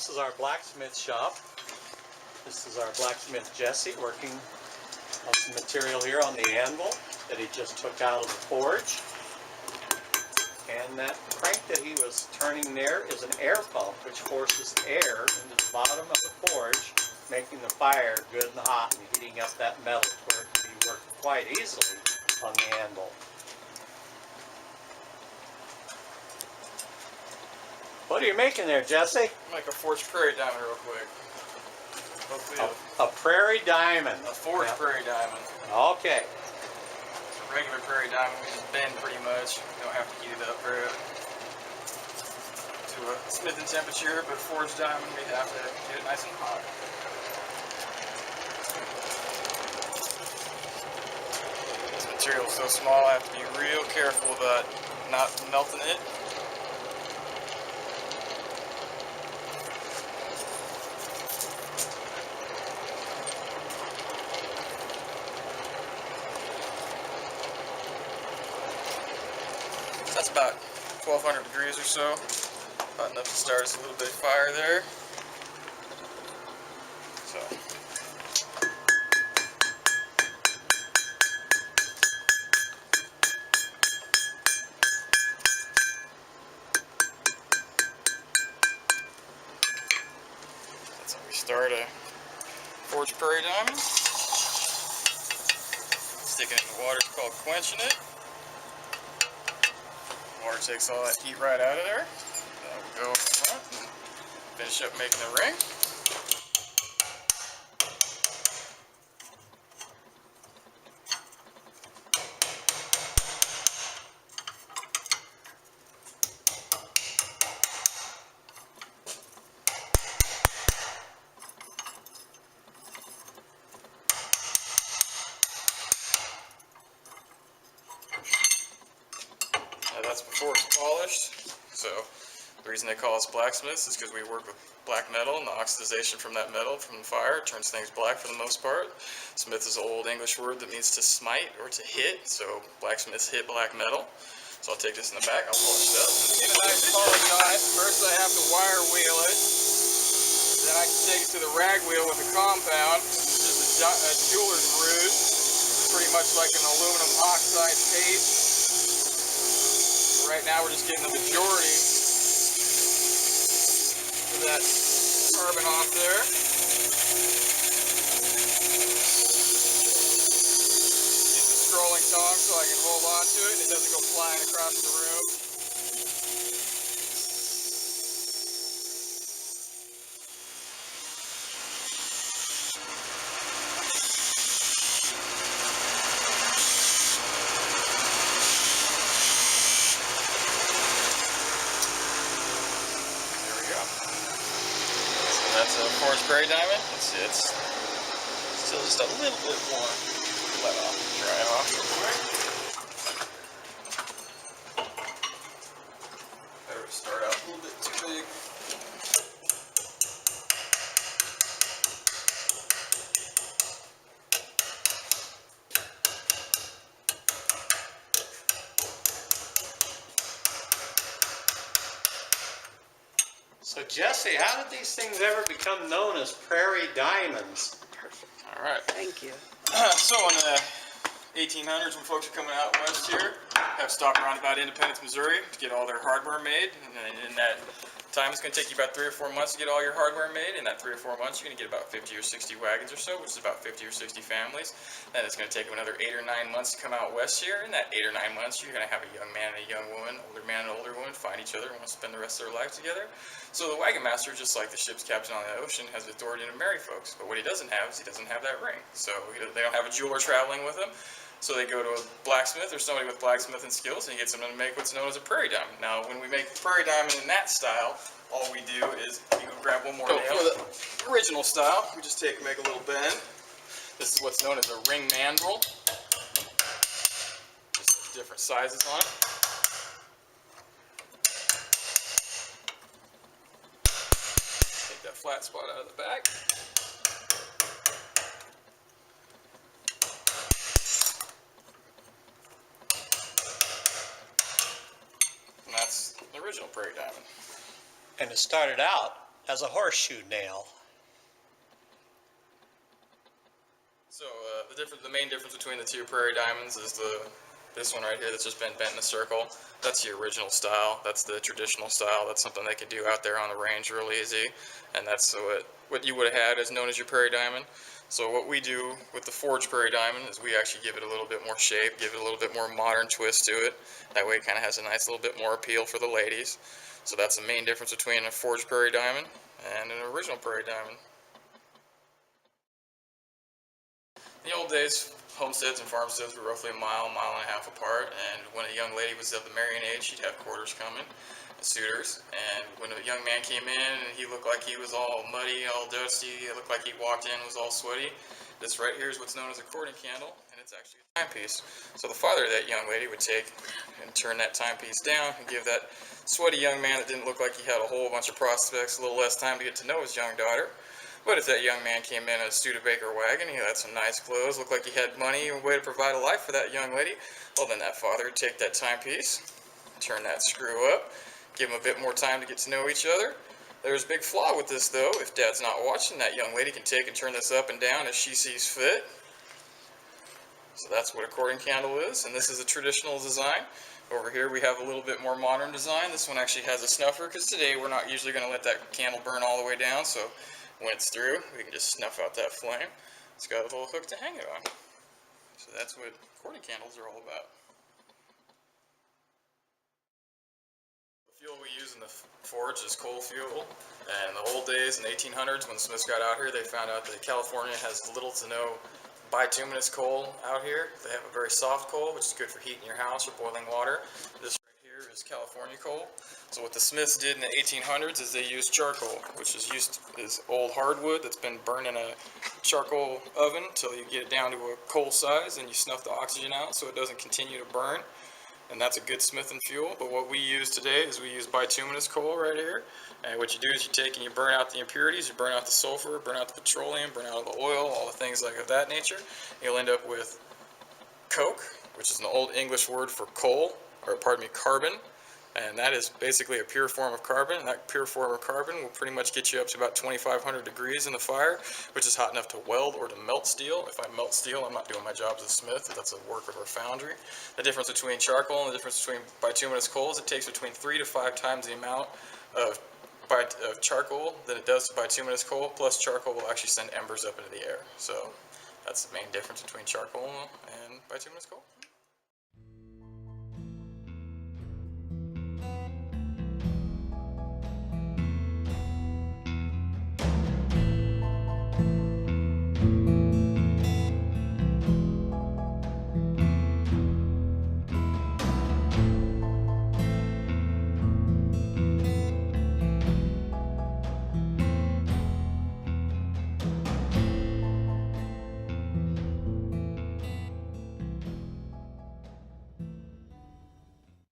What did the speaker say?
This is our blacksmith shop. This is our blacksmith Jesse working on some material here on the anvil that he just took out of the forge. And that crank that he was turning there is an air pump which forces air into the bottom of the forge, making the fire good and hot and heating up that metal where it can be worked quite easily on the anvil. What are you making there, Jesse? Make a forged prairie diamond real quick. A prairie diamond. A forged prairie diamond. Okay. It's a regular prairie diamond, we just bend pretty much. You don't have to heat it up to a smithing temperature, but forged diamond, we have to get it nice and hot. This material is so small, I have to be real careful about not melting it. That's about 1200 degrees or so. About enough to start us a little bit of fire there. So. That's how we start a forged prairie diamond. Sticking it in the water is called quenching it. Water takes all that heat right out of there. Then we go up front and finish up making the ring. That's before it's polished. So the reason they call us blacksmiths is because we work with black metal, and the oxidization from that metal from the fire turns things black for the most part. Smith is an old English word that means to smite or to hit, so blacksmiths hit black metal. So I'll take this in the back, I'll polish it up. Get a nice polished on it. First I have to wire wheel it. Then I can take it to the rag wheel with a compound. It's just a jeweler's root. Pretty much like an aluminum oxide paste. Right now we're just getting the majority of that carbon off there. Use the scrolling tong so I can hold on to it and it doesn't go flying across the room. That's a forged prairie diamond. It's still just a little bit warm. Let off, dry it off real quick. Better start out a little bit too big. So Jesse, how did these things ever become known as prairie diamonds? All right. Thank you. So in the 1800s, when folks are coming out west here, have stopped around about Independence, Missouri to get all their hardware made, and then in that time, it's going to take you about 3 or 4 months to get all your hardware made. In that 3 or 4 months, you're going to get about 50 or 60 wagons or so, which is about 50 or 60 families. Then it's going to take them another 8 or 9 months to come out west here. In that 8 or 9 months, you're going to have a young man and a young woman, older man and older woman, find each other and want to spend the rest of their lives together. So the wagon master, just like the ship's captain on the ocean, has the authority to marry folks. But what he doesn't have is he doesn't have that ring. So they don't have a jeweler traveling with them. So they go to a blacksmith or somebody with blacksmithing skills and he gets them to make what's known as a prairie diamond. Now, when we make the prairie diamond in that style, all we do is you go grab one more nail. For the original style, we just make a little bend. This is what's known as a ring mandrel. Just different sizes on it. Take that flat spot out of the back. And that's the original prairie diamond. And it started out as a horseshoe nail. So the main difference between the two Prairie Diamonds is this one right here that's just been bent in a circle. That's the original style. That's the traditional style. That's something they can do out there on the range real easy. And that's what you would have had is known as your Prairie Diamond. So what we do with the forged Prairie Diamond is we actually give it a little bit more shape, give it a little bit more modern twist to it. That way it kind of has a nice little bit more appeal for the ladies. So that's the main difference between a forged Prairie Diamond and an original Prairie Diamond. In the old days, homesteads and farmsteads were roughly a mile and a half apart, and when a young lady was of the marrying age, she'd have courters coming, suitors, and when a young man came in and he looked like he was all muddy, all dusty, it looked like he walked in, was all sweaty, this right here is what's known as a courting candle, and it's actually a timepiece. So the father of that young lady would take and turn that timepiece down and give that sweaty young man that didn't look like he had a whole bunch of prospects a little less time to get to know his young daughter. But if that young man came in a Studebaker wagon, he had some nice clothes, looked like he had money, a way to provide a life for that young lady, well then that father would take that timepiece, turn that screw up, give him a bit more time to get to know each other. There's a big flaw with this though. If dad's not watching, that young lady can take and turn this up and down as she sees fit. So that's what a courting candle is, and this is a traditional design. Over here we have a little bit more modern design. This one actually has a snuffer, because today we're not usually going to let that candle burn all the way down, so when it's through, we can just snuff out that flame. It's got a little hook to hang it on. So that's what courting candles are all about. The fuel we use in the forge is coal fuel. And in the old days, in the 1800s, when the Smiths got out here, they found out that California has little to no bituminous coal out here. They have a very soft coal, which is good for heating your house or boiling water. This right here is California coal. So what the Smiths did in the 1800s is they used charcoal, which is old hardwood that's been burned in a charcoal oven until you get it down to a coal size, and you snuff the oxygen out so it doesn't continue to burn. And that's a good smithing fuel. But what we use today is we use bituminous coal right here. And what you do is you take and you burn out the impurities, you burn out the sulfur, burn out the petroleum, burn out the oil, all the things like of that nature. You'll end up with coke, which is an old English word for coal, or pardon me, carbon. And that is basically a pure form of carbon. And that pure form of carbon will pretty much get you up to about 2,500 degrees in the fire, which is hot enough to weld or to melt steel. If I melt steel, I'm not doing my job as a smith. That's a work of our foundry. The difference between charcoal and the difference between bituminous coal is it takes between 3 to 5 times the amount of charcoal than it does to bituminous coal, plus charcoal will actually send embers up into the air. So that's the main difference between charcoal and bituminous coal.